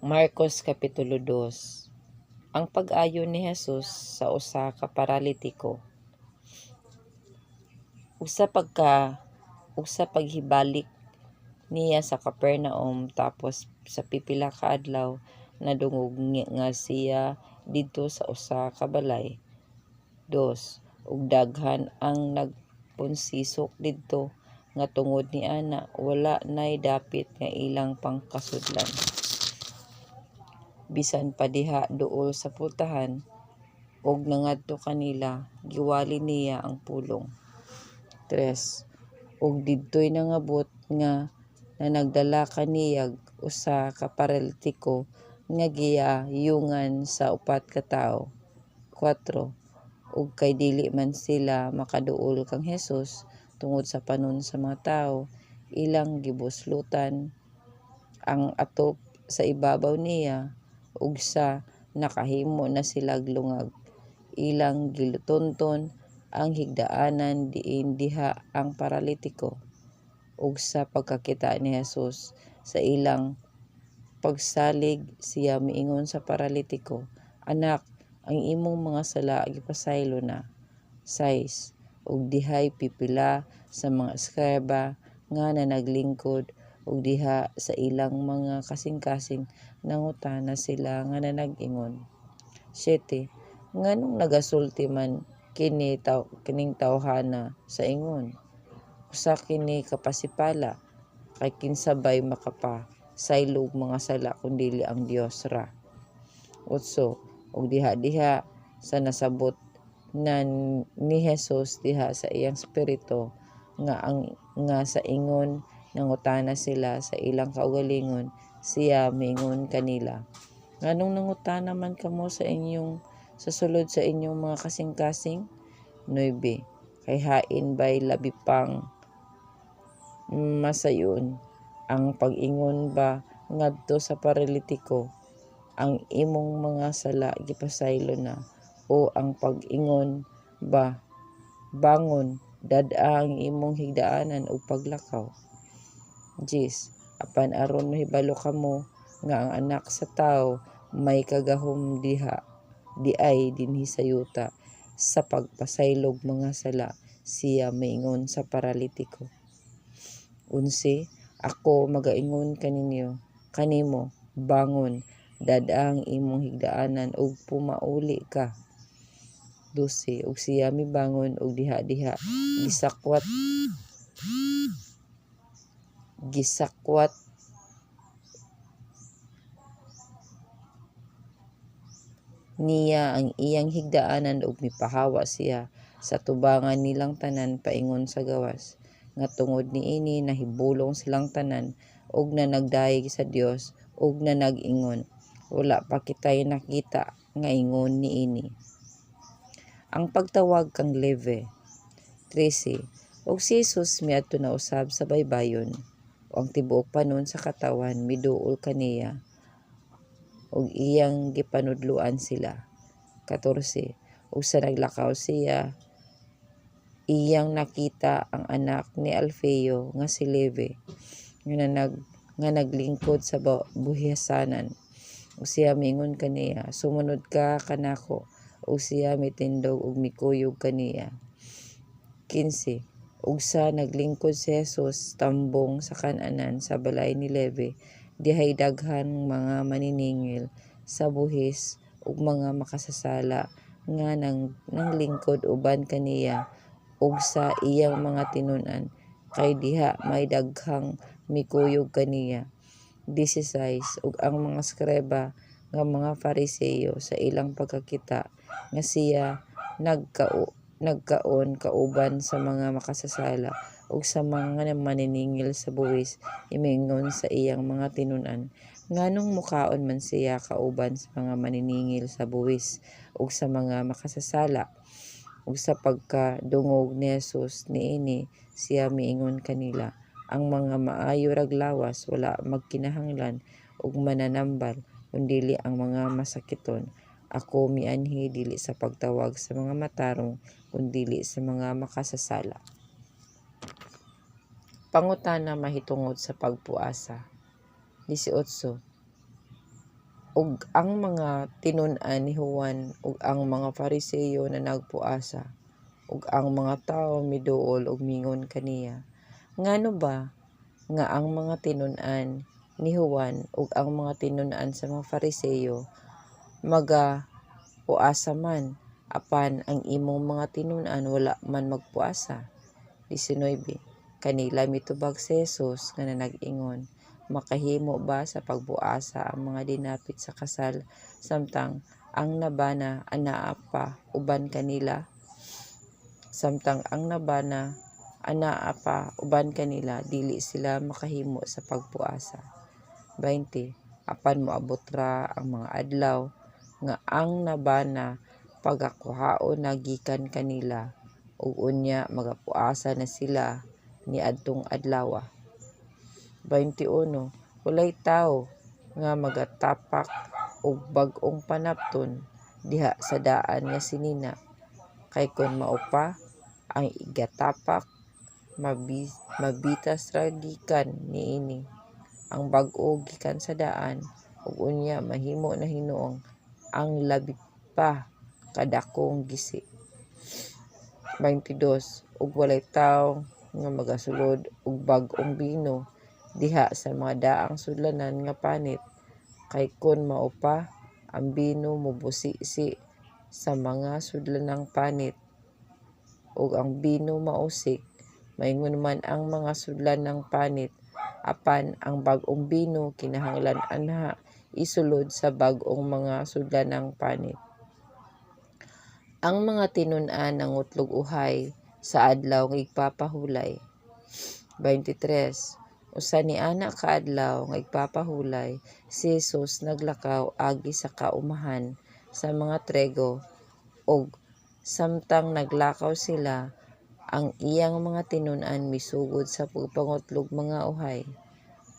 Marcos Kapitulo 2. Ang pag-ayo ni Jesus sa usa ka paralitiko. Usa paghibalik niya sa Capernaum, tapos sa pipila ka adlaw nadungog nga siya didto sa usa ka balay. 2. Ug daghan ang nagpunsisok didto nga tungod niana wala nay dapit nga ilang pangkasudlan. Bisan pa diha duol sa pultahan ug nangadto kanila, giwali niya ang pulong. 3. Ug didto'y nangabot nga nagdala kaniyag usa ka paralitiko nga giyayungan sa upat ka tawo. 4. Ug kay dili man sila makaduol kang Jesus tungod sa panon sa mga tawo, ilang gibuslutan ang atop sa ibabaw niya, ug sa nakahimo na sila lungag, ilang gilutonton ang higdaanan diin diha ang paralitiko. Ug sa pagkakita ni Jesus sa ilang pagsalig, siya miingon sa paralitiko, "Anak, ang imong mga sala gipasaylo na." 6. Ug dihay pipila sa mga eskreba nga naglingkod, ug diha sa ilang mga kasing-kasing nangutana sila nga nag-ingon. 7. Nganong nagasulti man kining tawhana sa ingon? Usa kini kapasipala, kay kinsabay makapasaylog mga sala kundili ang Dios ra. 8. Ug diha sa nasabot na ni Jesus diha sa iyang espiritu nga sa ingon nangutana sila sa ilang kaugalingon, siya miingon kanila, "Nganong nangutana man kamo sa sulod sa inyong mga kasing-kasing?" 9. Kay hain ba'y labi pang masayon ang pag-ingon ba ngadto sa paralitiko, "Ang imong mga sala gipasaylo na," o ang pag-ingon ba, "Bangon, dad-a ang imong higdaanan ug paglakaw"? 10. Apan aron mahibalo kamo nga ang Anak sa Tawo may kagahom diay dinhi sa yuta sa pagpasaylog mga sala, siya miingon sa paralitiko. 11. Ako magaingon kanimo, bangon, dad-a ang imong higdaanan ug pumauli ka. 12. Ug siya mibangon ug diha gisakwat niya ang iyang higdaanan ug mipahawa siya sa tubangan nilang tanan paingon sa gawas, nga tungod niini nahibulong silang tanan ug nanagdayeg sa Dios ug nag-ingon, "Wala pa kitay nakita nga ingon niini." Ang pagtawag kang Levi. 13. Ug si Jesus miadto na usab sa baybayon, o ang tibuok panon sa katawan miduol kaniya, ug iyang gipanudloan sila. 14. Ug sa naglakaw siya, iyang nakita ang anak ni Alfeo nga si Levi nga naglingkod sa buhisanan, ug siya miingon kaniya, "Sumunod ka kanako." Ug siya mitindog ug mikuyog kaniya. 15. Ug sa naglingkod si Jesus tambong sa kan-anan sa balay ni Levi, dihay daghan mga maniningil sa buhis ug mga makasasala nga nanglingkod uban kaniya ug sa iyang mga tinun-an, kay diha may daghang mikuyog kaniya. 16. Ug ang mga eskreba nga mga Fariseo sa ilang pagkakita nga siya nagkaon kauban sa mga makasasala ug sa mga maniningil sa buhis, miingon sa iyang mga tinun-an, "Nganong mukaon man siya kauban sa mga maniningil sa buhis ug sa mga makasasala?" Ug sa pagkadungog ni Jesus niini, siya miingon kanila, "Ang mga maayo rag lawas wala magkinahanglan og mananambal, kundili ang mga masakiton. Ako mianhi dili sa pagtawag sa mga matarong, kundili sa mga makasasala." Pangutana mahitungod sa pagpuasa. 18. ug ang mga tinun-an ni Juan ug ang mga Fariseyo na nagpuasa, ug ang mga tawo miduol ug mingon kaniya, ngano ba nga ang mga tinun-an ni Juan ug ang mga tinun-an sa mga Fariseyo magapuasa man, apan ang imong mga tinun-an wala man magpuasa? 19. Kanila mitubag si Jesus nga nag-ingon, makahimo ba sa pagbuasa ang mga dinapit sa kasal samtang ang nabana anaa pa uban kanila? Samtang ang nabana anaa pa uban kanila, dili sila makahimo sa pagpuasa. 20. Apan moabot ra ang mga adlaw nga ang nabana pagakuhaon na gikan kanila, ug unya magapuasa na sila niadtong adlaw. 21. Walay tawo nga magatapak og bag-ong panapton diha sa daan nga sinina, kay kun mao pa ang igatapak, mabitas ra gikan niini ang bag-o gikan sa daan, ug unya mahimo na hinuong ang labi pa kadakong gisi. 22. Ug walay tawo nga magasulod og bag-ong bino diha sa mga daang sudlanan nga panit, kay kun mao pa ang bino mobusisi sa mga sudlanang panit, ug ang bino mausik, maingon man ang mga sudlanang panit, apan ang bag-ong bino kinahanglan anha isulod sa bag-ong mga sudlanang panit. Ang mga tinun-an nangutlog uhay sa adlaw nga igpapahulay. 23. Usa ni ana ka adlaw nga igpapahulay, si Jesus naglakaw agi sa kaumahan sa mga trigo, ug samtang naglakaw sila, ang iyang mga tinun-an misugod sa pagpangutlog mga uhay.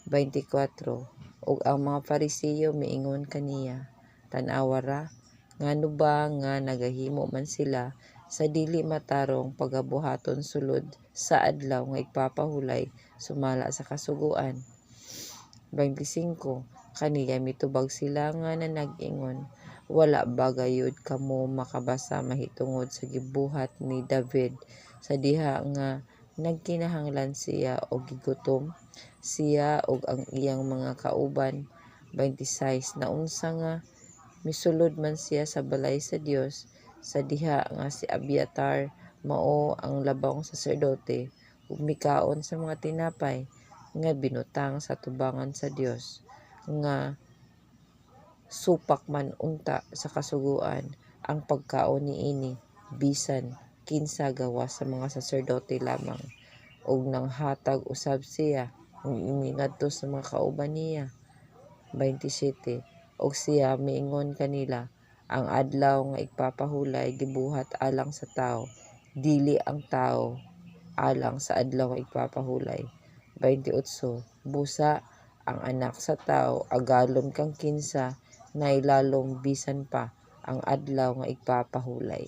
24. Ug ang mga Fariseyo miingon kaniya, tan-awa ra, ngano ba nga nagahimo man sila sa dili matarong pagabuhaton sulod sa adlaw nga igpapahulay sumala sa kasugoan. 25. Kaniya mitubag sila nga nag-ingon, wala ba gayud kamo makabasa mahitungod sa gibuhat ni David sa diha nga nagkinahanglan siya og gigutom, siya ug ang iyang mga kauban? 26. Naunsa nga misulod man siya sa balay sa Dios sa diha nga si Abiatar mao ang labang saserdote, ug mikaon sa mga tinapay nga binutang sa tubangan sa Dios, nga supak man unta sa kasugoan ang pagkaon niini bisan kinsa gawas sa mga saserdote lamang, ug nanghatag usab siya niini ngadto sa mga kauban niya. 27. Og siya miingon kanila, ang adlaw nga igpapahulay gibuhat alang sa tawo, dili ang tawo alang sa adlaw nga igpapahulay. 28. Busa ang anak sa tawo agalon kang kinsa nailalom bisan pa ang adlaw nga igpapahulay.